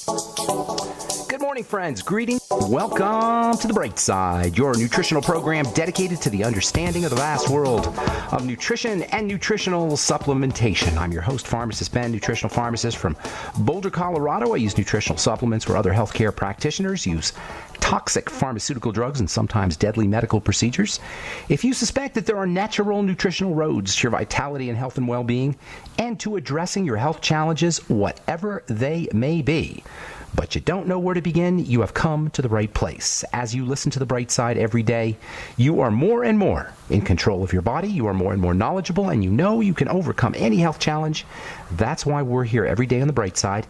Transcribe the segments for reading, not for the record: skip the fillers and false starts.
Good morning, friends. Greetings. Welcome to The Bright Side, your nutritional program dedicated to the understanding of the vast world of nutrition and nutritional supplementation. I'm your host, Pharmacist Ben, nutritional pharmacist from Boulder, Colorado. I use nutritional supplements where other healthcare practitioners use toxic pharmaceutical drugs and sometimes deadly medical procedures. If you suspect that there are natural nutritional roads to your vitality and health and well-being and to addressing your health challenges, whatever they may be, but you don't know where to begin, you have come to the right place. As you listen to The Bright Side every day, you are more and more in control of your body, you are more and more knowledgeable, and you know you can overcome any health challenge. That's why we're here every day on The Bright Side,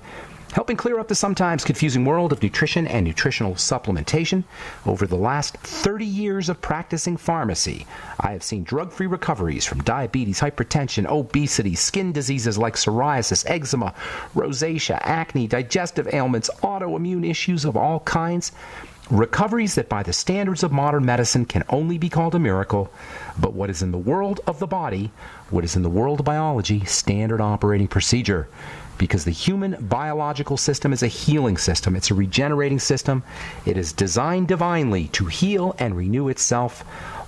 helping clear up the sometimes confusing world of nutrition and nutritional supplementation. Over the last 30 years of practicing pharmacy, I have seen drug-free recoveries from diabetes, hypertension, obesity, skin diseases like psoriasis, eczema, rosacea, acne, digestive ailments, autoimmune issues of all kinds. Recoveries that by the standards of modern medicine can only be called a miracle, but what is in the world of the body, what is in the world of biology, standard operating procedure. Because the human biological system is a healing system. It's a regenerating system. It is designed divinely to heal and renew itself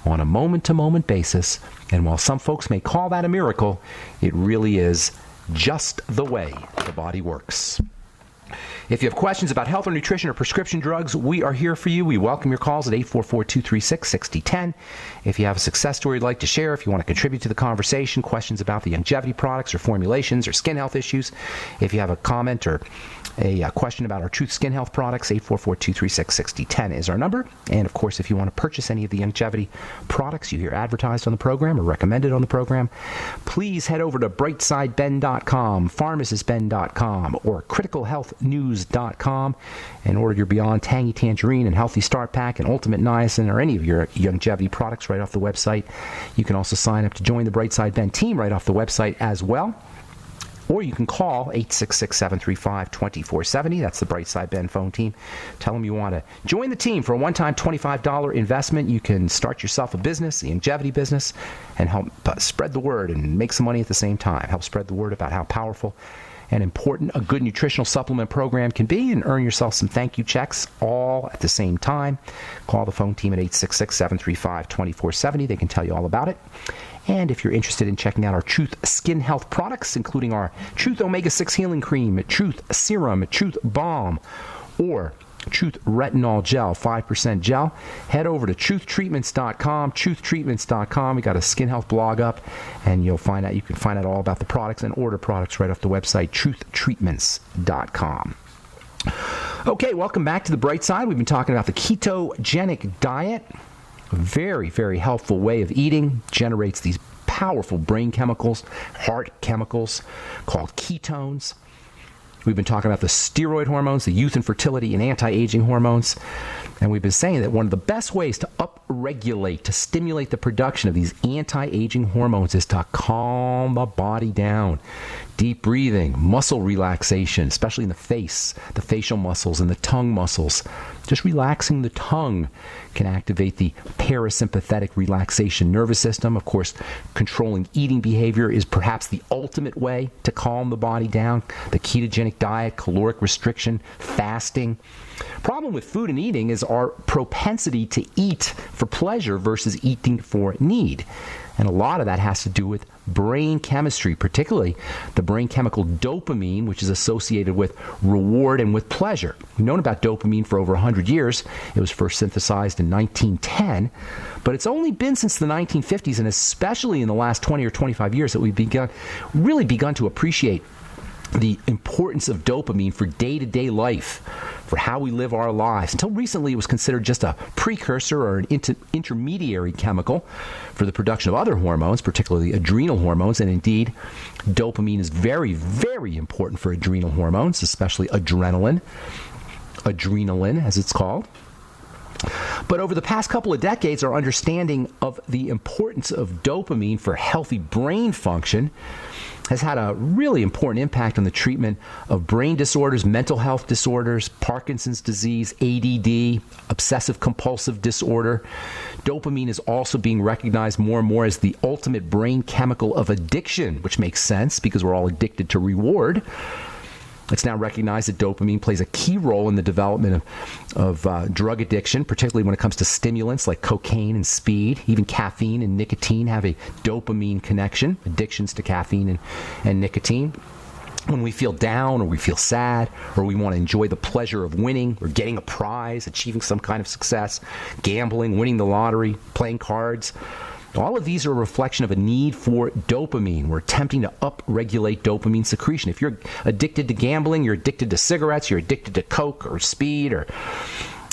on a moment-to-moment basis. And while some folks may call that a miracle, it really is just the way the body works. If you have questions about health or nutrition or prescription drugs, we are here for you. We welcome your calls at 844-236-6010. If you have a success story you'd like to share, if you want to contribute to the conversation, questions about the longevity products or formulations or skin health issues, if you have a comment or a question about our Truth Skin Health products, 844-236-6010 is our number. And of course, if you want to purchase any of the longevity products you hear advertised on the program or recommended on the program, please head over to brightsideben.com, pharmacistben.com, or criticalhealthnews.com and order your Beyond Tangy Tangerine and Healthy Start Pack and Ultimate Niacin or any of your longevity products right off the website. You can also sign up to join the Brightside Ben team right off the website as well. Or you can call 866-735-2470. That's the Brightside Ben phone team. Tell them you want to join the team for a one-time $25 investment. You can start yourself a business, the longevity business, and help spread the word and make some money at the same time. Help spread the word about how powerful and important a good nutritional supplement program can be and earn yourself some thank you checks all at the same time. Call the phone team at 866-735-2470. They can tell you all about it. And if you're interested in checking out our Truth Skin Health products, including our Truth Omega-6 Healing Cream, Truth Serum, Truth Balm, or Truth Retinol Gel, 5% gel, head over to truthtreatments.com, truthtreatments.com. We got a skin health blog up, and you can find out all about the products and order products right off the website, truthtreatments.com. Okay, welcome back to The Bright Side. We've been talking about the ketogenic diet. A very, very helpful way of eating. Generates these powerful brain chemicals, heart chemicals called ketones. We've been talking about the steroid hormones, the youth and fertility and anti-aging hormones. And we've been saying that one of the best ways to upregulate, to stimulate the production of these anti-aging hormones is to calm the body down. Deep breathing, muscle relaxation, especially in the face, the facial muscles and the tongue muscles. Just relaxing the tongue can activate the parasympathetic relaxation nervous system. Of course, controlling eating behavior is perhaps the ultimate way to calm the body down. The ketogenic diet, caloric restriction, fasting. Problem with food and eating is our propensity to eat for pleasure versus eating for need. And a lot of that has to do with brain chemistry, particularly the brain chemical dopamine, which is associated with reward and with pleasure. We've known about dopamine for over 100 years. It was first synthesized in 1910, but it's only been since the 1950s, and especially in the last 20 or 25 years, that we've really begun to appreciate the importance of dopamine for day-to-day life, for how we live our lives. Until recently, it was considered just a precursor or an intermediary chemical for the production of other hormones, particularly adrenal hormones. And indeed, dopamine is very, very important for adrenal hormones, especially adrenaline, as it's called. But over the past couple of decades, our understanding of the importance of dopamine for healthy brain function has had a really important impact on the treatment of brain disorders, mental health disorders, Parkinson's disease, ADD, obsessive compulsive disorder. Dopamine is also being recognized more and more as the ultimate brain chemical of addiction, which makes sense because we're all addicted to reward. It's now recognized that dopamine plays a key role in the development of drug addiction, particularly when it comes to stimulants like cocaine and speed. Even caffeine and nicotine have a dopamine connection, addictions to caffeine and nicotine. When we feel down or we feel sad or we want to enjoy the pleasure of winning or getting a prize, achieving some kind of success, gambling, winning the lottery, playing cards, all of these are a reflection of a need for dopamine. We're attempting to upregulate dopamine secretion. If you're addicted to gambling, you're addicted to cigarettes, you're addicted to coke or speed, or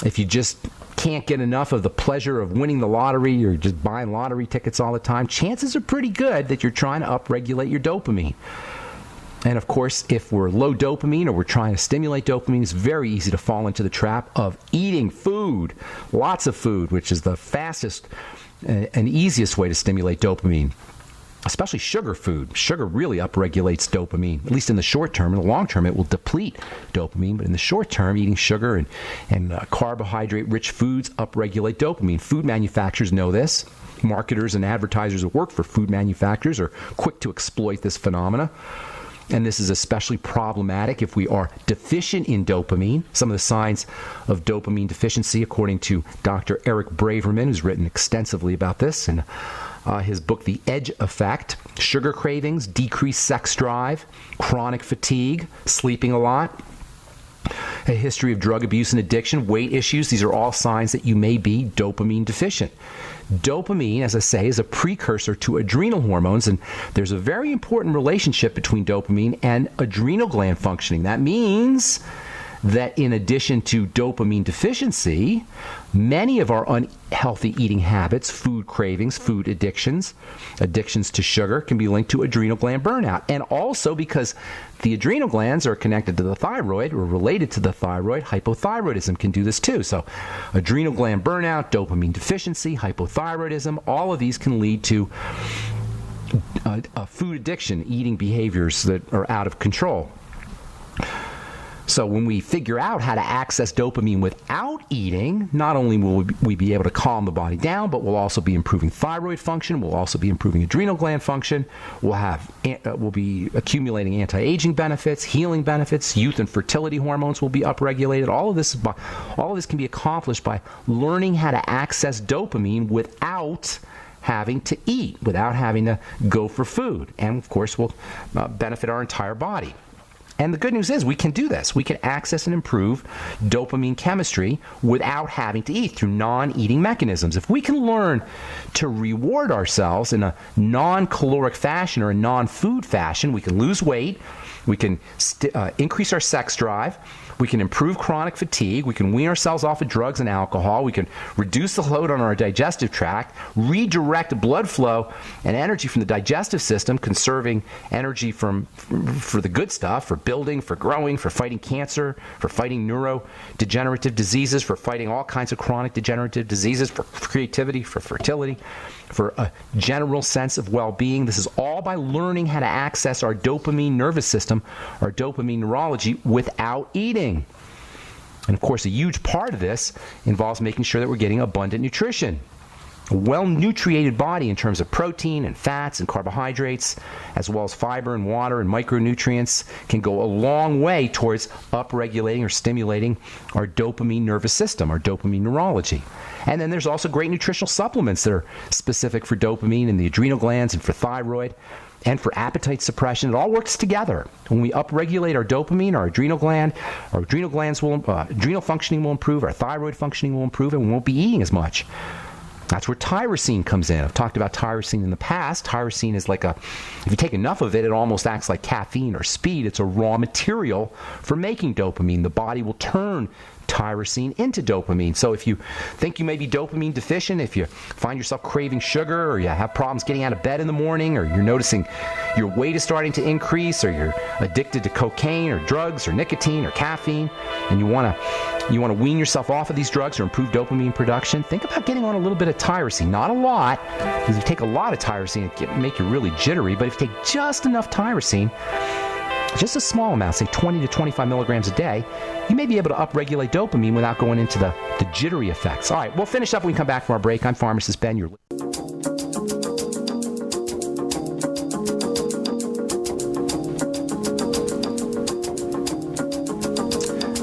if you just can't get enough of the pleasure of winning the lottery or just buying lottery tickets all the time, chances are pretty good that you're trying to upregulate your dopamine. And of course, if we're low dopamine or we're trying to stimulate dopamine, it's very easy to fall into the trap of eating food, lots of food, which is the fastest and easiest way to stimulate dopamine, especially sugar food. Sugar really upregulates dopamine, at least in the short term. In the long term, it will deplete dopamine, but in the short term, eating sugar and carbohydrate-rich foods upregulate dopamine. Food manufacturers know this. Marketers and advertisers who work for food manufacturers are quick to exploit this phenomena. And this is especially problematic if we are deficient in dopamine. Some of the signs of dopamine deficiency, according to Dr. Eric Braverman, who's written extensively about this in his book, The Edge Effect: sugar cravings, decreased sex drive, chronic fatigue, sleeping a lot, a history of drug abuse and addiction, weight issues. These are all signs that you may be dopamine deficient. Dopamine, as I say, is a precursor to adrenal hormones, and there's a very important relationship between dopamine and adrenal gland functioning. That means that in addition to dopamine deficiency, many of our unhealthy eating habits, food cravings, food addictions, addictions to sugar, can be linked to adrenal gland burnout. And also because the adrenal glands are connected to the thyroid or related to the thyroid, hypothyroidism can do this too. So adrenal gland burnout, dopamine deficiency, hypothyroidism, all of these can lead to food addiction, eating behaviors that are out of control. So when we figure out how to access dopamine without eating, not only will we be able to calm the body down, but we'll also be improving thyroid function, we'll also be improving adrenal gland function, we'll be accumulating anti-aging benefits, healing benefits, youth and fertility hormones will be upregulated. All of this can be accomplished by learning how to access dopamine without having to eat, without having to go for food. And of course, will benefit our entire body. And the good news is we can do this. We can access and improve dopamine chemistry without having to eat through non-eating mechanisms. If we can learn to reward ourselves in a non-caloric fashion or a non-food fashion, we can lose weight, we can increase our sex drive, we can improve chronic fatigue, we can wean ourselves off of drugs and alcohol, we can reduce the load on our digestive tract, redirect blood flow and energy from the digestive system, conserving energy for the good stuff, for building, for growing, for fighting cancer, for fighting neurodegenerative diseases, for fighting all kinds of chronic degenerative diseases, for creativity, for fertility, for a general sense of well-being. This is all by learning how to access our dopamine nervous system, our dopamine neurology, without eating. And of course, a huge part of this involves making sure that we're getting abundant nutrition. A well-nutriated body in terms of protein and fats and carbohydrates, as well as fiber and water and micronutrients, can go a long way towards upregulating or stimulating our dopamine nervous system, our dopamine neurology. And then there's also great nutritional supplements that are specific for dopamine and the adrenal glands and for thyroid and for appetite suppression. It all works together. When we upregulate our dopamine, our adrenal functioning will improve, our thyroid functioning will improve, and we won't be eating as much. That's where tyrosine comes in. I've talked about tyrosine in the past. Tyrosine is if you take enough of it, it almost acts like caffeine or speed. It's a raw material for making dopamine. The body will turn tyrosine into dopamine. So if you think you may be dopamine deficient, if you find yourself craving sugar, or you have problems getting out of bed in the morning, or you're noticing your weight is starting to increase, or you're addicted to cocaine or drugs or nicotine or caffeine, and you want to wean yourself off of these drugs or improve dopamine production, think about getting on a little bit of tyrosine. Not a lot, because if you take a lot of tyrosine, it can make you really jittery, but if you take just enough tyrosine, just a small amount, say 20 to 25 milligrams a day, you may be able to upregulate dopamine without going into the jittery effects. All right, we'll finish up when we come back from our break. I'm Pharmacist Ben. You're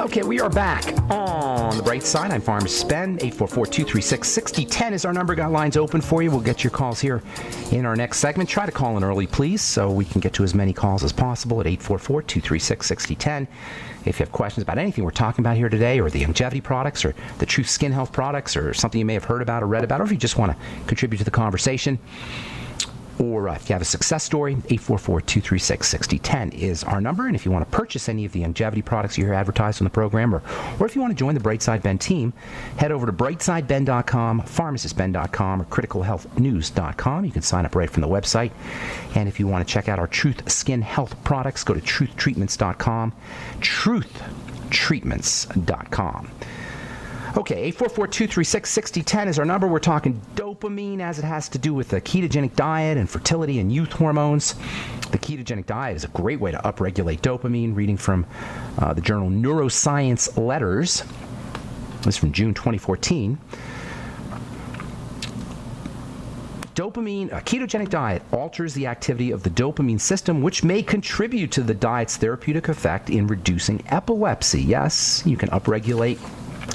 Okay, we are back on the bright side. I'm Pharmacist Ben. 844-236-6010 is our number. Got lines open for you. We'll get your calls here in our next segment. Try to call in early, please, so we can get to as many calls as possible at 844-236-6010. If you have questions about anything we're talking about here today, or the longevity products, or the Truth Skin Health products, or something you may have heard about or read about, or if you just want to contribute to the conversation, or if you have a success story, 844-236-6010 is our number. And if you want to purchase any of the longevity products you hear advertised on the program, or if you want to join the Brightside Ben team, head over to brightsideben.com, pharmacistben.com, or criticalhealthnews.com. You can sign up right from the website. And if you want to check out our Truth Skin Health products, go to truthtreatments.com, truthtreatments.com. Okay, 844-236-6010 is our number. We're talking dopamine as it has to do with the ketogenic diet and fertility and youth hormones. The ketogenic diet is a great way to upregulate dopamine. Reading from the journal Neuroscience Letters. This is from June 2014. A ketogenic diet alters the activity of the dopamine system, which may contribute to the diet's therapeutic effect in reducing epilepsy. Yes, you can upregulate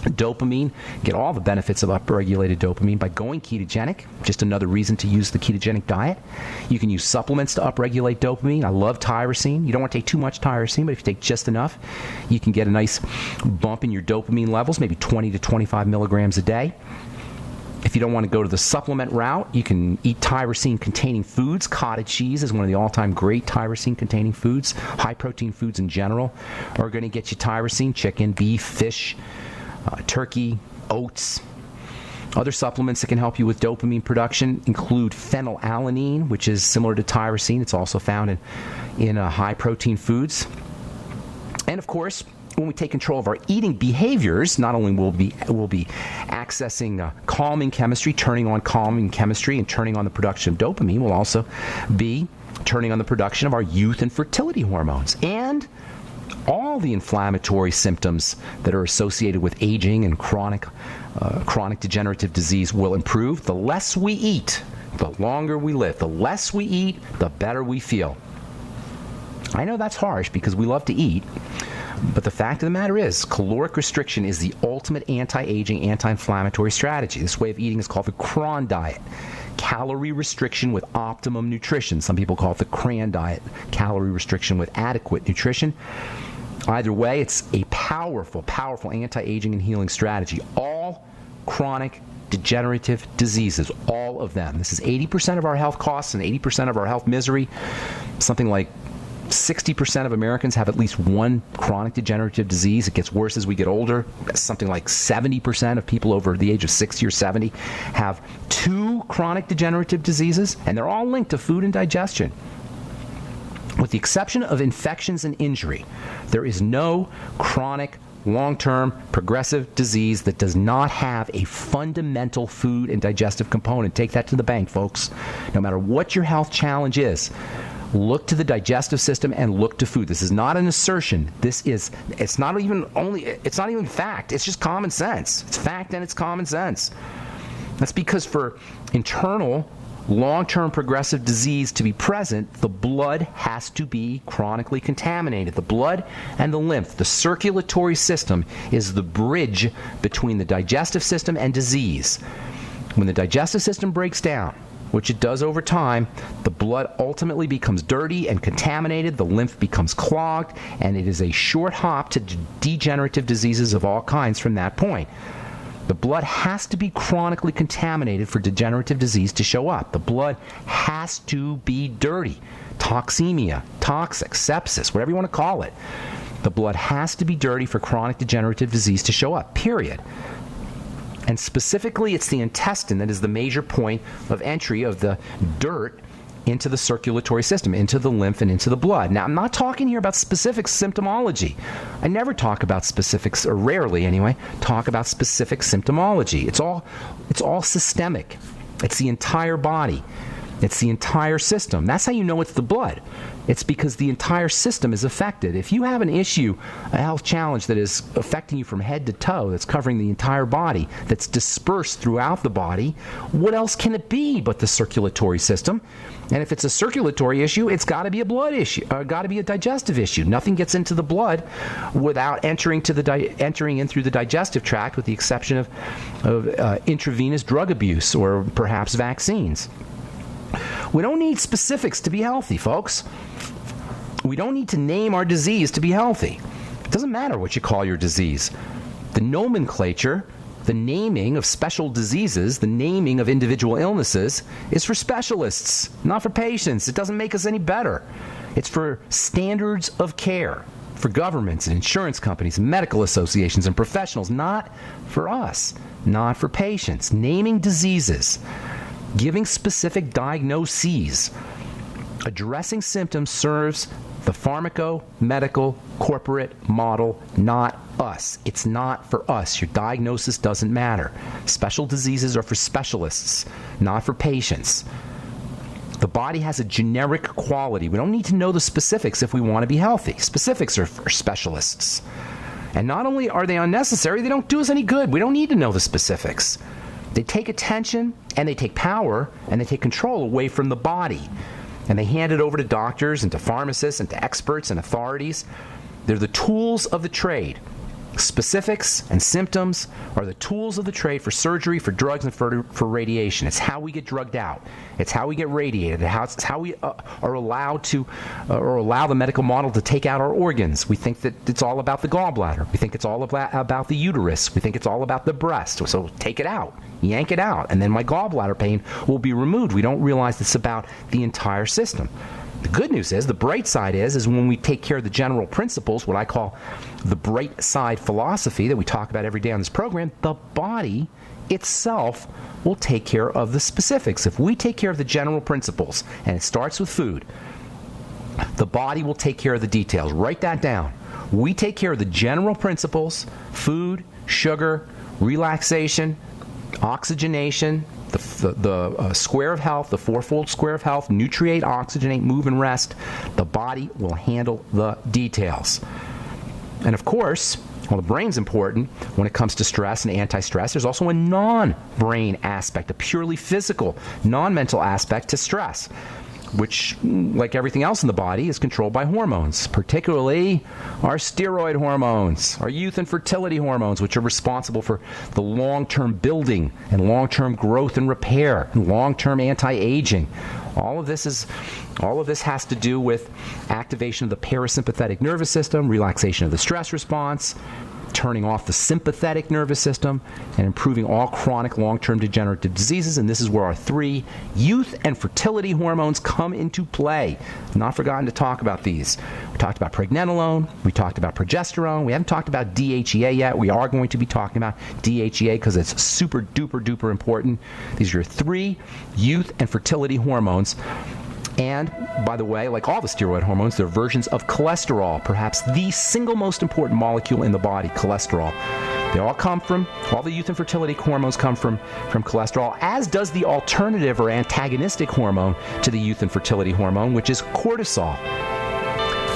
dopamine, get all the benefits of upregulated dopamine by going ketogenic. Just another reason to use the ketogenic diet. You can use supplements to upregulate dopamine. I love tyrosine. You don't want to take too much tyrosine, but if you take just enough, you can get a nice bump in your dopamine levels, maybe 20 to 25 milligrams a day. If you don't want to go to the supplement route, you can eat tyrosine-containing foods. Cottage cheese is one of the all-time great tyrosine-containing foods. High-protein foods in general are going to get you tyrosine: chicken, beef, fish, turkey, oats. Other supplements that can help you with dopamine production include phenylalanine, which is similar to tyrosine. It's also found in high-protein foods. And, of course, when we take control of our eating behaviors, not only will we be accessing calming chemistry, turning on calming chemistry and turning on the production of dopamine, we'll also be turning on the production of our youth and fertility hormones. And all the inflammatory symptoms that are associated with aging and chronic degenerative disease will improve. The less we eat, the longer we live. The less we eat, the better we feel. I know that's harsh because we love to eat, but the fact of the matter is caloric restriction is the ultimate anti-aging, anti-inflammatory strategy. This way of eating is called the Cron diet. Calorie restriction with optimum nutrition. Some people call it the Cran diet. Calorie restriction with adequate nutrition. Either way, it's a powerful, powerful anti-aging and healing strategy. All chronic degenerative diseases, all of them. This is 80% of our health costs and 80% of our health misery. Something like 60% of Americans have at least one chronic degenerative disease. It gets worse as we get older. Something like 70% of people over the age of 60 or 70 have two chronic degenerative diseases, and they're all linked to food and digestion. With the exception of infections and injury, there is no chronic, long-term, progressive disease that does not have a fundamental food and digestive component. Take that to the bank, folks. No matter what your health challenge is, look to the digestive system and look to food. This is not an assertion. It's not even fact. It's just common sense. It's fact and it's common sense. That's because for internal, long-term progressive disease to be present, the blood has to be chronically contaminated. The blood and the lymph, the circulatory system, is the bridge between the digestive system and disease. When the digestive system breaks down, which it does over time, the blood ultimately becomes dirty and contaminated, the lymph becomes clogged, and it is a short hop to degenerative diseases of all kinds from that point. The blood has to be chronically contaminated for degenerative disease to show up. The blood has to be dirty. Toxemia, toxic, sepsis, whatever you want to call it. The blood has to be dirty for chronic degenerative disease to show up, period. And specifically, it's the intestine that is the major point of entry of the dirt into the circulatory system, into the lymph and into the blood. Now, I'm not talking here about specific symptomology. I never talk about specifics, or rarely anyway, talk about specific symptomology. It's all systemic. It's the entire body. It's the entire system. That's how you know it's the blood. It's because the entire system is affected. If you have an issue, a health challenge that is affecting you from head to toe, that's covering the entire body, that's dispersed throughout the body, what else can it be but the circulatory system? And if it's a circulatory issue, it's got to be a blood issue, got to be a digestive issue. Nothing gets into the blood without entering in through the digestive tract, with the exception of intravenous drug abuse or perhaps vaccines. We don't need specifics to be healthy, folks. We don't need to name our disease to be healthy. It doesn't matter what you call your disease. The nomenclature, the naming of special diseases, the naming of individual illnesses is for specialists, not for patients. It doesn't make us any better. It's for standards of care, for governments and insurance companies, medical associations and professionals, not for us, not for patients. Naming diseases, giving specific diagnoses, addressing symptoms serves the pharmaco-medical corporate model, not us. It's not for us. Your diagnosis doesn't matter. Special diseases are for specialists, not for patients. The body has a generic quality. We don't need to know the specifics if we want to be healthy. Specifics are for specialists. And not only are they unnecessary, they don't do us any good. We don't need to know the specifics. They take attention and they take power and they take control away from the body. And they hand it over to doctors and to pharmacists and to experts and authorities. They're the tools of the trade. Specifics and symptoms are the tools of the trade for surgery, for drugs, and for radiation. It's how we get drugged out. It's how we get radiated. It's how we are allowed to, or allow the medical model to take out our organs. We think that it's all about the gallbladder. We think it's all about the uterus. We think it's all about the breast. So take it out, yank it out, and then my gallbladder pain will be removed. We don't realize it's about the entire system. The good news is, the bright side is when we take care of the general principles, what I call the bright side philosophy that we talk about every day on this program, the body itself will take care of the specifics. If we take care of the general principles, and it starts with food, the body will take care of the details. Write that down. We take care of the general principles: food, sugar, relaxation, oxygenation, the square of health, the fourfold square of health: nutriate, oxygenate, move, and rest. The body will handle the details. And of course, well, the brain's important when it comes to stress and anti-stress. There's also a non-brain aspect, a purely physical, non-mental aspect to stress, which, like everything else in the body, is controlled by hormones, particularly our steroid hormones, our youth and fertility hormones, which are responsible for the long-term building and long-term growth and repair and long-term anti-aging. All of this has to do with activation of the parasympathetic nervous system, relaxation of the stress response, turning off the sympathetic nervous system, and improving all chronic long-term degenerative diseases. And this is where our 3 youth and fertility hormones come into play. Not forgotten to talk about these. We talked about pregnenolone. We talked about progesterone. We haven't talked about DHEA yet. We are going to be talking about DHEA because it's super duper duper important. These are your 3 youth and fertility hormones. And, by the way, like all the steroid hormones, they're versions of cholesterol, perhaps the single most important molecule in the body, cholesterol. They all the youth and fertility hormones come from cholesterol, as does the alternative or antagonistic hormone to the youth and fertility hormone, which is cortisol.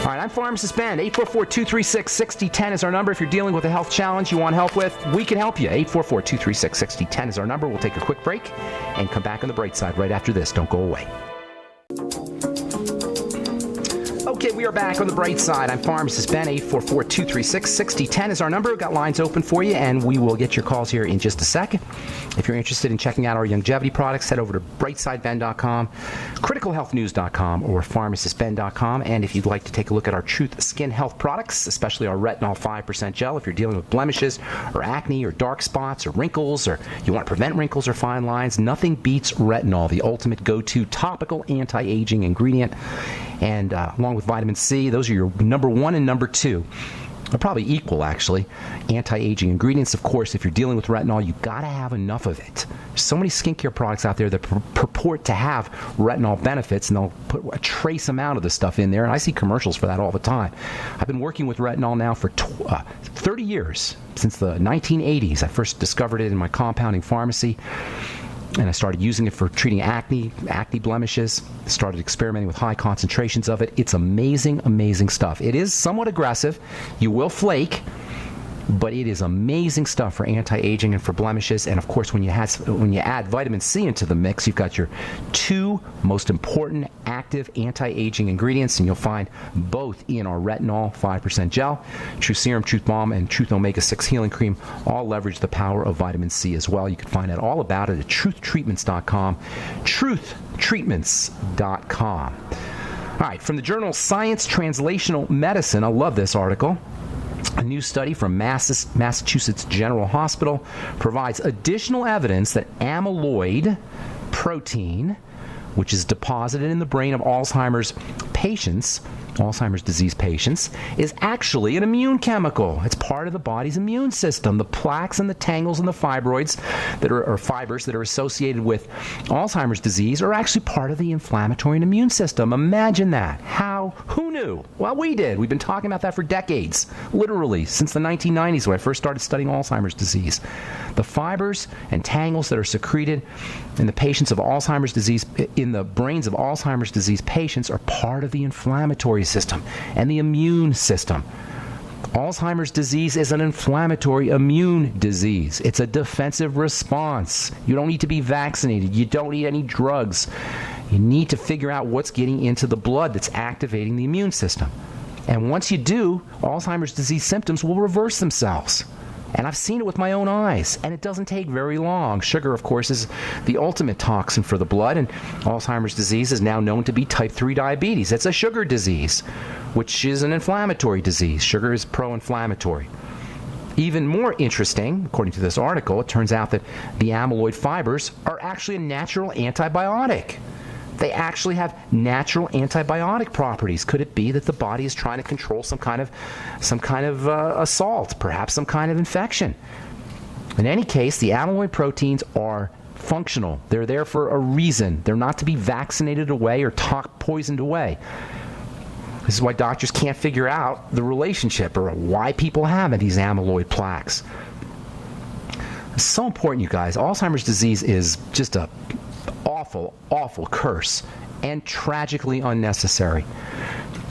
All right, I'm Pharmacist Ben. 844-236-6010 is our number. If you're dealing with a health challenge you want help with, we can help you. 844-236-6010 is our number. We'll take a quick break and come back on the bright side right after this. Don't go away. Okay, we are back on the bright side. I'm Pharmacist Ben. 844-236-6010 is our number. We've got lines open for you, and we will get your calls here in just a second. If you're interested in checking out our longevity products, head over to brightsideben.com, criticalhealthnews.com, or pharmacistben.com. And if you'd like to take a look at our Truth Skin Health products, especially our Retinol 5% gel, if you're dealing with blemishes or acne or dark spots or wrinkles, or you want to prevent wrinkles or fine lines, nothing beats Retinol, the ultimate go-to topical anti-aging ingredient. And along with vitamin C, those are your number 1 and number 2. They're probably equal, actually. Anti-aging ingredients, of course. If you're dealing with retinol, you've got to have enough of it. There's so many skincare products out there that purport to have retinol benefits, and they'll put a trace amount of the stuff in there. And I see commercials for that all the time. I've been working with retinol now for 30 years, since the 1980s. I first discovered it in my compounding pharmacy. and I started using it for treating acne blemishes. Started experimenting with high concentrations of it. It's amazing, amazing stuff. It is somewhat aggressive. You will flake, but it is amazing stuff for anti-aging and for blemishes. And of course, when you add vitamin C into the mix, you've got your two most important active anti-aging ingredients, and you'll find both in our Retinol 5% gel, Truth Serum, Truth Balm, and Truth Omega-6 Healing Cream. All leverage the power of vitamin C as well. You can find out all about it at truthtreatments.com. Truthtreatments.com. All right, from the journal Science Translational Medicine, I love this article. A new study from Massachusetts General Hospital provides additional evidence that amyloid protein, which is deposited in the brain of Alzheimer's disease patients, is actually an immune chemical. It's part of the body's immune system. The plaques and the tangles and the fibroids or fibers that are associated with Alzheimer's disease are actually part of the inflammatory and immune system. Imagine that. How? Who knew? Well, we did. We've been talking about that for decades, literally since the 1990s when I first started studying Alzheimer's disease. The fibers and tangles that are secreted in the patients of Alzheimer's disease, in the brains of Alzheimer's disease patients, are part of the inflammatory system and the immune system. Alzheimer's disease is an inflammatory immune disease. It's a defensive response. You don't need to be vaccinated. You don't need any drugs. You need to figure out what's getting into the blood that's activating the immune system. And once you do, Alzheimer's disease symptoms will reverse themselves. And I've seen it with my own eyes, and it doesn't take very long. Sugar, of course, is the ultimate toxin for the blood, and Alzheimer's disease is now known to be type 3 diabetes. It's a sugar disease, which is an inflammatory disease. Sugar is pro-inflammatory. Even more interesting, according to this article, it turns out that the amyloid fibers are actually a natural antibiotic. They actually have natural antibiotic properties. Could it be that the body is trying to control some kind of assault, perhaps some kind of infection? In any case, the amyloid proteins are functional. They're there for a reason. They're not to be vaccinated away or poisoned away. This is why doctors can't figure out the relationship or why people have these amyloid plaques. It's so important, you guys. Alzheimer's disease is just a awful, awful curse and tragically unnecessary.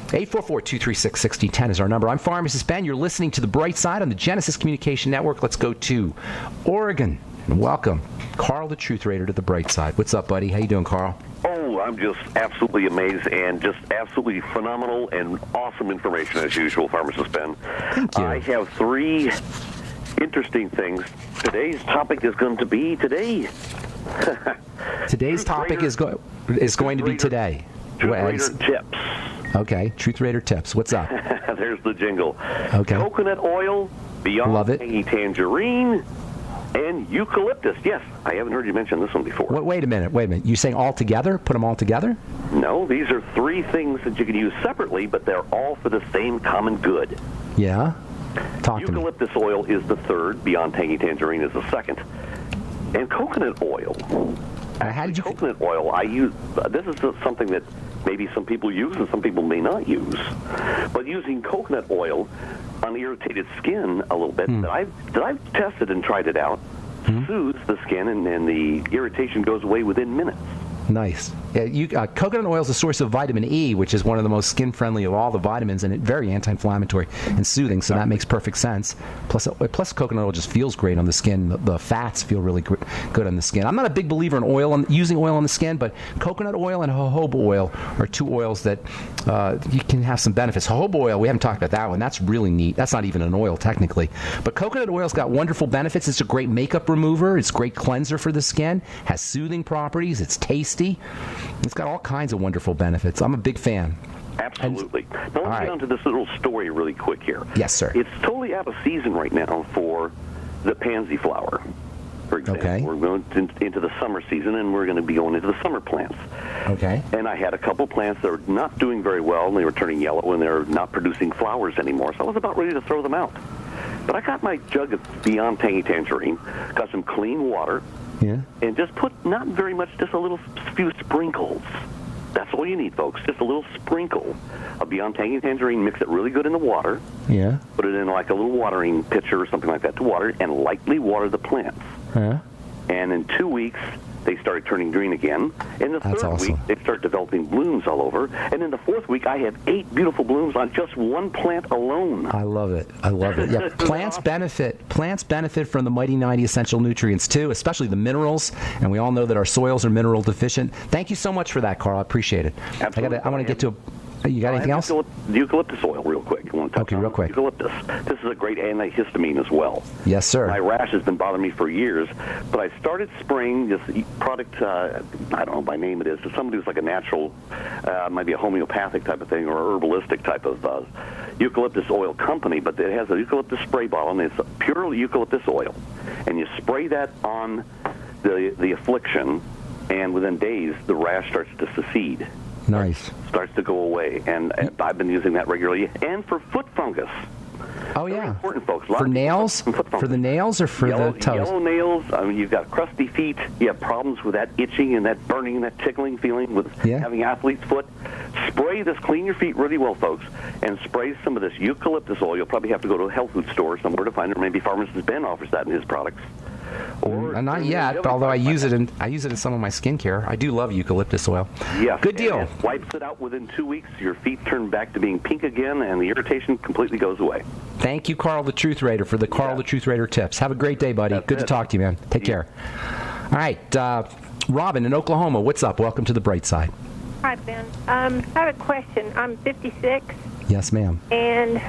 844-236-6010 is our number. I'm Pharmacist Ben. You're listening to The Bright Side on the Genesis Communication Network. Let's go to Oregon and welcome Carl, the Truth Raider, to The Bright Side. What's up, buddy? How you doing, Carl? Oh, I'm just absolutely amazed and just absolutely phenomenal and awesome information as usual, Pharmacist Ben. Thank you. I have three interesting things. Today's topic is going to be today. Today's topic is going to be today. Truth Raider tips. Okay, Truth Raider tips. What's up? There's the jingle. Okay. Coconut oil, beyond Love it. tangy tangerine, and eucalyptus. Yes, I haven't heard you mention this one before. Wait a minute. You're saying all together? Put them all together? No, these are three things that you can use separately, but they're all for the same common good. Yeah? Talk to me. Eucalyptus oil is the third. Beyond tangy tangerine is the second. And coconut oil. Coconut oil, I use. This is something that maybe some people use and some people may not use. But using coconut oil on irritated skin a little bit, that I've tested and tried it out, soothes the skin and the irritation goes away within minutes. Nice. Yeah, coconut oil is a source of vitamin E, which is one of the most skin-friendly of all the vitamins, and it's very anti-inflammatory and soothing, so that makes perfect sense. Plus coconut oil just feels great on the skin. The fats feel really good on the skin. I'm not a big believer in using oil on the skin, but coconut oil and jojoba oil are two oils that you can have some benefits. Jojoba oil, we haven't talked about that one. That's really neat. That's not even an oil, technically. But coconut oil's got wonderful benefits. It's a great makeup remover. It's a great cleanser for the skin. Has soothing properties. It's tasty. It's got all kinds of wonderful benefits. I'm a big fan. Absolutely. Now let's get on to this little story really quick here. Yes, sir. It's totally out of season right now for the pansy flower, for example. Okay. We're going into the summer season, and we're going to be going into the summer plants. Okay. And I had a couple plants that were not doing very well, and they were turning yellow, and they're not producing flowers anymore, so I was about ready to throw them out. But I got my jug of Beyond Tangy Tangerine, got some clean water, and just put not very much, just a few sprinkles. That's all you need, folks. Just a little sprinkle of Beyond Tangy Tangerine. Mix it really good in the water. Yeah. Put it in like a little watering pitcher or something like that to water, and lightly water the plants. Yeah. And in 2 weeks, they started turning green again. In the third week, they start developing blooms all over. And in the fourth week, I have 8 beautiful blooms on just one plant alone. I love it. I love it. Yeah, plants benefit from the Mighty 90 essential nutrients too, especially the minerals. And we all know that our soils are mineral deficient. Thank you so much for that, Carl. I appreciate it. Absolutely. I want to get to you got anything else? Eucalyptus oil, real quick. Okay, real quick. Eucalyptus. This is a great antihistamine as well. Yes, sir. My rash has been bothering me for years, but I started spraying this product, I don't know by name it is, to somebody who's like a natural, might be a homeopathic type of thing or herbalistic type of eucalyptus oil company, but it has a eucalyptus spray bottle, and it's pure eucalyptus oil. And you spray that on the affliction, and within days, the rash starts to secede. Nice. Starts to go away, and I've been using that regularly. And for foot fungus. Oh, yeah. Very important, folks. For nails? For the nails or for the toes? Yellow nails. I mean, you've got crusty feet. You have problems with that itching and that burning and that tickling feeling with having athlete's foot. Spray this. Clean your feet really well, folks, and spray some of this eucalyptus oil. You'll probably have to go to a health food store somewhere to find it. Or maybe Pharmacist Ben offers that in his products. Not yet, although I use it in some of my skincare. I do love eucalyptus oil. Yeah. Good deal. It wipes it out within 2 weeks. Your feet turn back to being pink again, and the irritation completely goes away. Thank you, Carl the Truth Raider, for the Carl the Truth Raider tips. Have a great day, buddy. Good to talk to you, man. Take care. All right, Robin in Oklahoma, what's up? Welcome to the bright side. Hi, Ben. I have a question. I'm 56. Yes, ma'am. And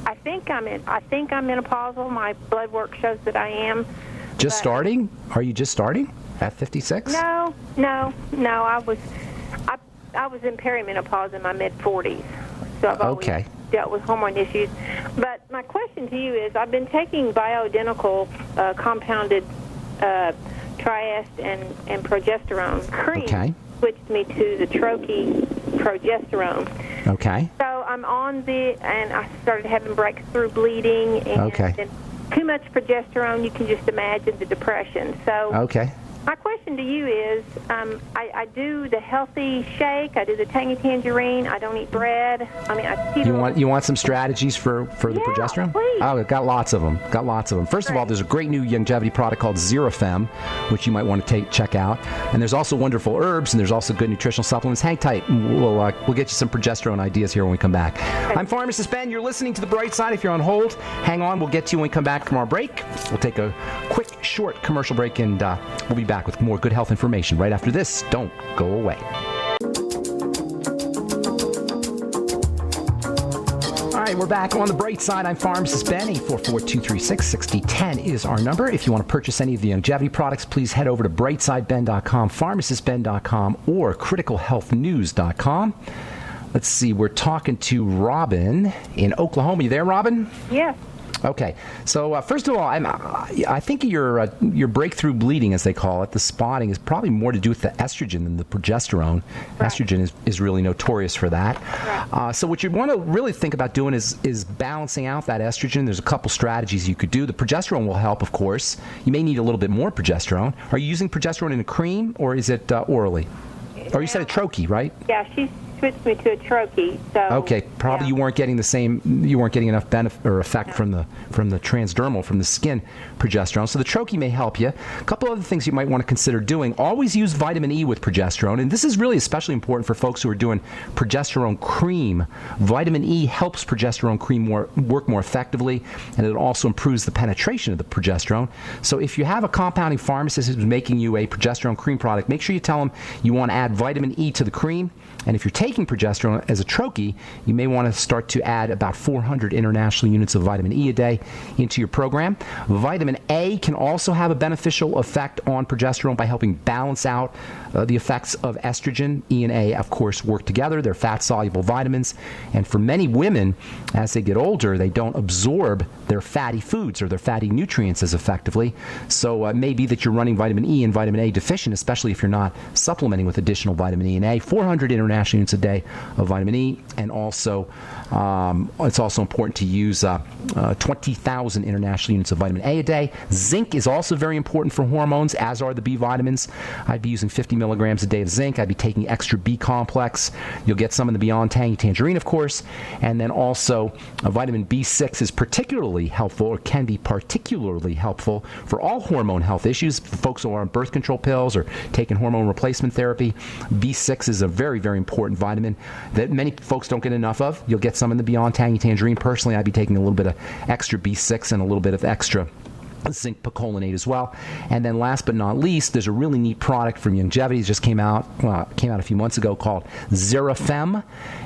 I think I'm menopausal. My blood work shows that I am. Just starting? Are you just starting at 56? No. I was in perimenopause in my mid-40s, so I've always dealt with hormone issues. But my question to you is, I've been taking bioidentical compounded Triest and progesterone cream. Okay. Switched me to the Troche progesterone. Okay. So I'm on and I started having breakthrough bleeding and too much progesterone. You can just imagine the depression. So my question to you is, I do the healthy shake. I do the tangy tangerine. I don't eat bread. I mean, you want some strategies for the progesterone? Please. Oh, we've got lots of them. First of all, there's a great new longevity product called Xerofem, which you might want to check out. And there's also wonderful herbs, and there's also good nutritional supplements. Hang tight. We'll get you some progesterone ideas here when we come back. I'm Pharmacist Ben. You're listening to The Bright Side. If you're on hold, hang on. We'll get to you when we come back from our break. We'll take a quick, short commercial break, and we'll be back with more good health information right after this. Don't go away. All right, we're back on The Bright Side. I'm Pharmacist Ben. 844-236-6010 is our number. If you want to purchase any of the longevity products, please head over to brightsideben.com, pharmacistben.com, or criticalhealthnews.com. Let's see, we're talking to Robin in Oklahoma. You there, Robin? Yes. Okay, so first of all, I think your breakthrough bleeding, as they call it, the spotting, is probably more to do with the estrogen than the progesterone. Right. Estrogen is really notorious for that. Right. So what you want to really think about doing is balancing out that estrogen. There's a couple strategies you could do. The progesterone will help, of course. You may need a little bit more progesterone. Are you using progesterone in a cream, or is it orally? Or you said a Troche, right? Yeah, she's switched me to a Troche. So okay, probably you weren't getting enough benefit or effect from the transdermal, from the skin progesterone. So the Troche may help you. A couple other things you might want to consider doing. Always use vitamin E with progesterone, and this is really especially important for folks who are doing progesterone cream. Vitamin E helps progesterone cream work more effectively, and it also improves the penetration of the progesterone. So if you have a compounding pharmacist who's making you a progesterone cream product, make sure you tell them you want to add vitamin E to the cream. And if you're taking progesterone as a Troche, you may want to start to add about 400 international units of vitamin E a day into your program. Vitamin A can also have a beneficial effect on progesterone by helping balance out the effects of estrogen. E and A, of course, work together. They're fat-soluble vitamins. And for many women, as they get older, they don't absorb their fatty foods or their fatty nutrients as effectively. So it may be that you're running vitamin E and vitamin A deficient, especially if you're not supplementing with additional vitamin E and A. 400 international units a a day of vitamin E. And also, it's also important to use 20,000 international units of vitamin A a day. Zinc is also very important for hormones, as are the B vitamins. I'd be using 50 milligrams a day of zinc. I'd be taking extra B complex. You'll get some in the Beyond Tangy Tangerine, of course. And then also, vitamin B6 is particularly helpful, or can be particularly helpful for all hormone health issues. For folks who are on birth control pills or taking hormone replacement therapy, B6 is a very, very important vitamin that many folks don't get enough of. You'll get some in the Beyond Tangy Tangerine. Personally, I'd be taking a little bit of extra B6 and a little bit of extra zinc picolinate as well. And then last but not least, there's a really neat product from Youngevity. It just came out a few months ago called Zerafem,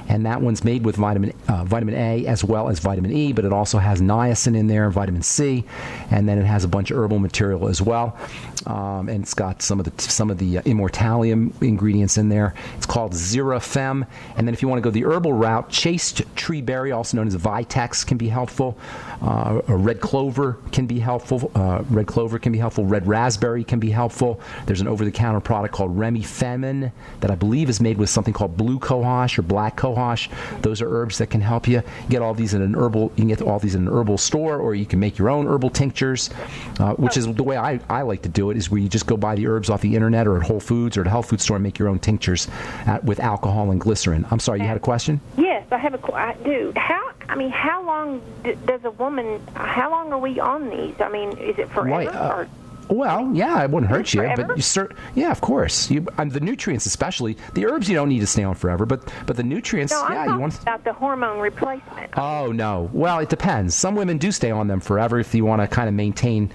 and that one's made with vitamin A as well as vitamin E, but it also has niacin in there, vitamin C, and then it has a bunch of herbal material as well. And it's got some of the immortalium ingredients in there. It's called Zerafem. And then if you want to go the herbal route, chased tree berry, also known as Vitex, can be helpful. Red clover can be helpful. Red raspberry can be helpful. There's an over-the-counter product called Remifemin that I believe is made with something called blue cohosh or black cohosh. Those are herbs that can help you. You get all these in you can get all these in an herbal store, or you can make your own herbal tinctures, which is the way I like to do it, is where you just go buy the herbs off the internet or at Whole Foods or at a health food store and make your own tinctures with alcohol and glycerin. I'm sorry, you had a question? Yes, I do. How long does a woman, how long are we on these? I mean, is it forever? Well, yeah, it wouldn't hurt you, forever? but yeah, of course. The nutrients, especially the herbs, you don't need to stay on forever, but the nutrients, no, yeah, you want about the hormone replacement. Oh no, well, it depends. Some women do stay on them forever if you want to kind of maintain.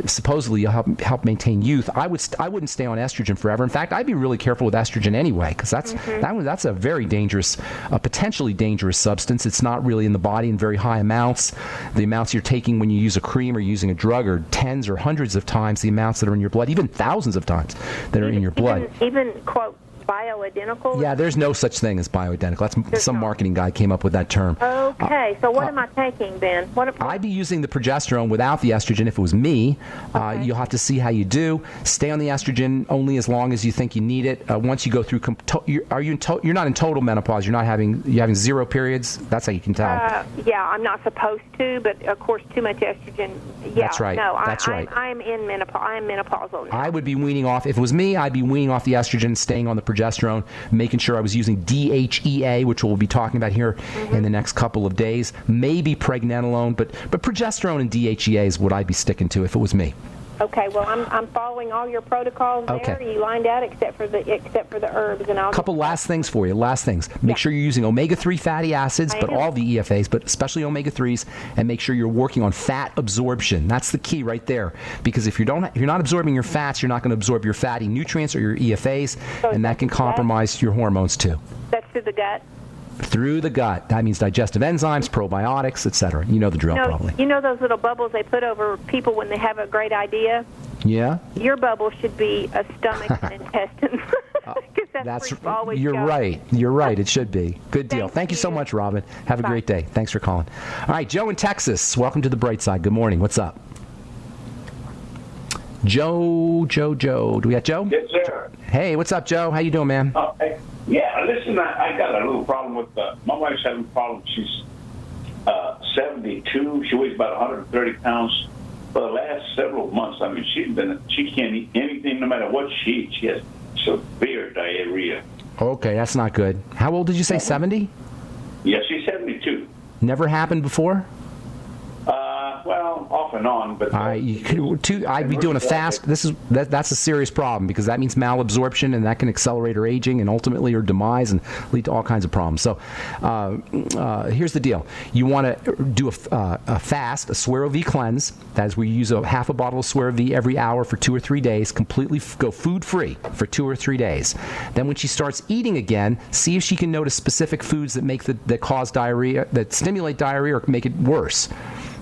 Supposedly, you'll help maintain youth. I wouldn't stay on estrogen forever. In fact, I'd be really careful with estrogen anyway, because that's a very dangerous, potentially dangerous substance. It's not really in the body in very high amounts. The amounts you're taking when you use a cream or using a drug are tens or hundreds of times the amounts that are in your blood, even thousands of times that are in your blood. Even quote, bioidentical? Yeah, there's no such thing as bioidentical. Some marketing guy came up with that term. Okay, so what am I taking then? I'd be using the progesterone without the estrogen if it was me. Okay. You'll have to see how you do. Stay on the estrogen only as long as you think you need it. Once you go through, you're not in total menopause. You're having zero periods. That's how you can tell. Yeah, I'm not supposed to, but of course, too much estrogen. Yeah, that's right. No, that's right. I'm in menopause. I am menopausal now. I would be weaning off. If it was me, I'd be weaning off the estrogen, staying on the progesterone, making sure I was using DHEA, which we'll be talking about here in the next couple of days. Maybe pregnenolone, but progesterone and DHEA is what I'd be sticking to if it was me. Okay, well, I'm following all your protocols there. Okay. You lined out except for the herbs, and I'll. A couple last things for you. Make sure you're using omega-3 fatty acids, but all the EFAs, but especially omega-3s, and make sure you're working on fat absorption. That's the key right there, because if you're not absorbing your fats, you're not going to absorb your fatty nutrients or your EFAs, and that can compromise your hormones too. That's through the gut. Through the gut. That means digestive enzymes, probiotics, etc. You know the drill, probably. You know those little bubbles they put over people when they have a great idea? Yeah. Your bubble should be a stomach and intestine. You're right. You're right. It should be. Good deal. Thank you so much, Robin. Have a great day. Thanks for calling. All right, Joe in Texas. Welcome to the bright side. Good morning. What's up? Joe. Do we got Joe? Yes, sir. Hey, what's up, Joe? How you doing, man? Yeah, listen, I got a little problem with my wife's having a problem. She's 72. She weighs about 130 pounds. For the last several months, I mean, she can't eat anything no matter what she eats. She has severe diarrhea. Okay, that's not good. How old did you say, 70? Yeah, she's 72. Never happened before? Well, off and on, but I'd be doing a fast. That's a serious problem, because that means malabsorption, and that can accelerate her aging and ultimately her demise and lead to all kinds of problems. So here's the deal: you want to do a fast, a Suero V cleanse. That is, where you use half a bottle of Suero V every hour for 2 or 3 days. Completely go food free for 2 or 3 days. Then, when she starts eating again, see if she can notice specific foods that cause diarrhea, that stimulate diarrhea or make it worse.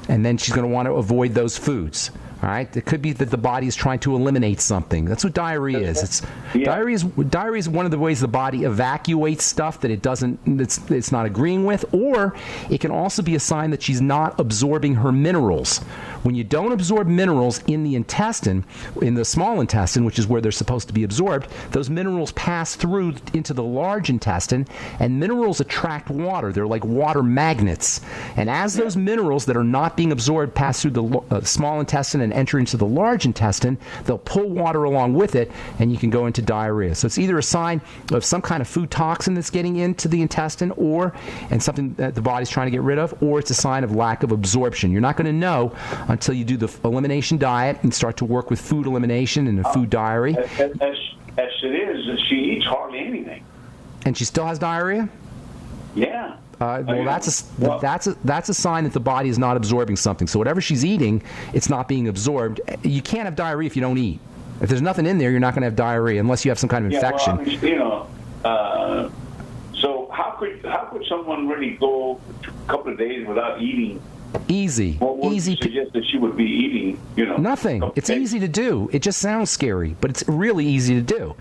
And then she's going to want to avoid those foods. All right? It could be that the body is trying to eliminate something. That's what diarrhea is. Diarrhea is one of the ways the body evacuates stuff that it's not agreeing with, or it can also be a sign that she's not absorbing her minerals, When you don't absorb minerals in the intestine, in the small intestine, which is where they're supposed to be absorbed, those minerals pass through into the large intestine, and minerals attract water. They're like water magnets. And as those minerals that are not being absorbed pass through the small intestine and enter into the large intestine, they'll pull water along with it, and you can go into diarrhea. So it's either a sign of some kind of food toxin that's getting into the intestine, and something that the body's trying to get rid of, or it's a sign of lack of absorption. You're not going to know until you do the elimination diet and start to work with food elimination and a food diary. As it is, she eats hardly anything. And she still has diarrhea? Yeah. That's a sign that the body is not absorbing something. So whatever she's eating, it's not being absorbed. You can't have diarrhea if you don't eat. If there's nothing in there, you're not going to have diarrhea unless you have some kind of infection. Well, so how could someone really go a couple of days without eating? Easy. What would easy. You suggest that she would be eating? Nothing. It's easy to do. It just sounds scary, but it's really easy to do.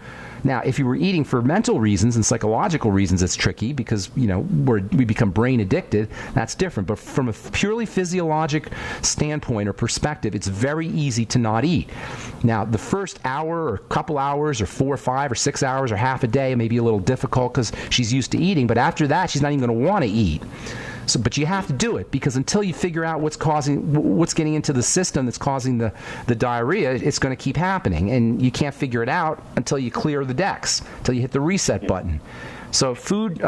Now, if you were eating for mental reasons and psychological reasons, it's tricky because, we become brain addicted. That's different. But from a purely physiologic standpoint or perspective, it's very easy to not eat. Now, the first hour or couple hours or 4 or 5 or 6 hours or half a day may be a little difficult because she's used to eating. But after that, she's not even going to want to eat. But you have to do it because until you figure out what's getting into the system that's causing the diarrhea, it's going to keep happening. And you can't figure it out until you clear the decks, until you hit the reset button. So food,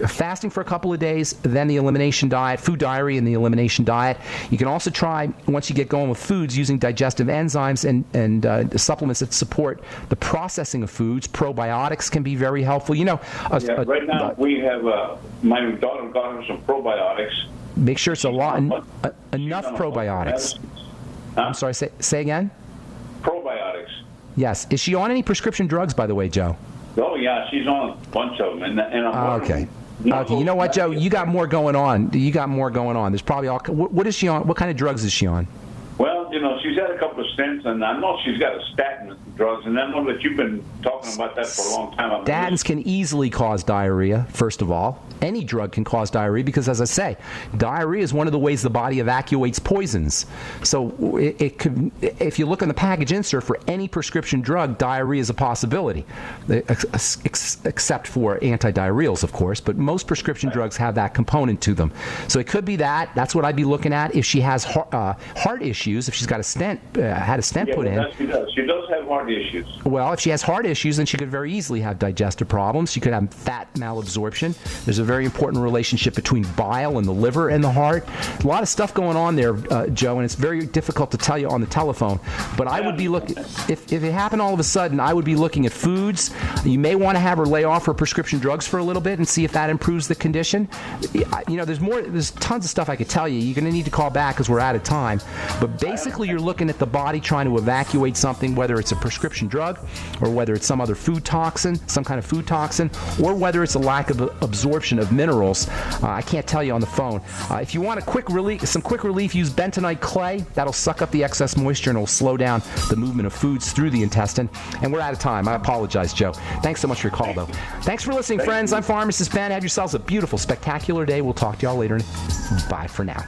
fasting for a couple of days, then the elimination diet, food diary and the elimination diet. You can also try, once you get going with foods, using digestive enzymes and supplements that support the processing of foods. Probiotics can be very helpful. Right now we have, my daughter got her some probiotics. Make sure it's enough probiotics. I'm sorry, say again? Probiotics. Yes. Is she on any prescription drugs, by the way, Joe? Oh, yeah, she's on a bunch of them. And I'm okay. Okay, you know what, Joe? You got more going on. There's probably all... What is she on? What kind of drugs is she on? Well, she's had a couple of stents, and I know she's got a statin drugs, and I know that you've been talking about that for a long time. Statins can easily cause diarrhea, first of all. Any drug can cause diarrhea because, as I say, diarrhea is one of the ways the body evacuates poisons. So it could, if you look on the package insert for any prescription drug, diarrhea is a possibility, except for antidiarrheals, of course. But most prescription drugs have that component to them. So it could be that. That's what I'd be looking at. If she has heart issues, if she's got a stent, had a stent put in. She does. She does have heart issues. Well, if she has heart issues, then she could very easily have digestive problems. She could have fat malabsorption. There's a very important relationship between bile and the liver and the heart. A lot of stuff going on there, Joe, and it's very difficult to tell you on the telephone. But I would be looking, if it happened all of a sudden, I would be looking at foods. You may want to have her lay off her prescription drugs for a little bit and see if that improves the condition. There's tons of stuff I could tell you. You're going to need to call back because we're out of time. But basically, you're looking at the body trying to evacuate something, whether it's a prescription drug or whether it's some other food toxin, some kind of food toxin, or whether it's a lack of absorption of minerals. I can't tell you on the phone. If you want some quick relief, use bentonite clay. That'll suck up the excess moisture and it'll slow down the movement of foods through the intestine. And we're out of time. I apologize, Joe. Thanks so much for your call, though. Thanks for listening, friends. I'm Pharmacist Ben. Have yourselves a beautiful, spectacular day. We'll talk to y'all later. Bye for now.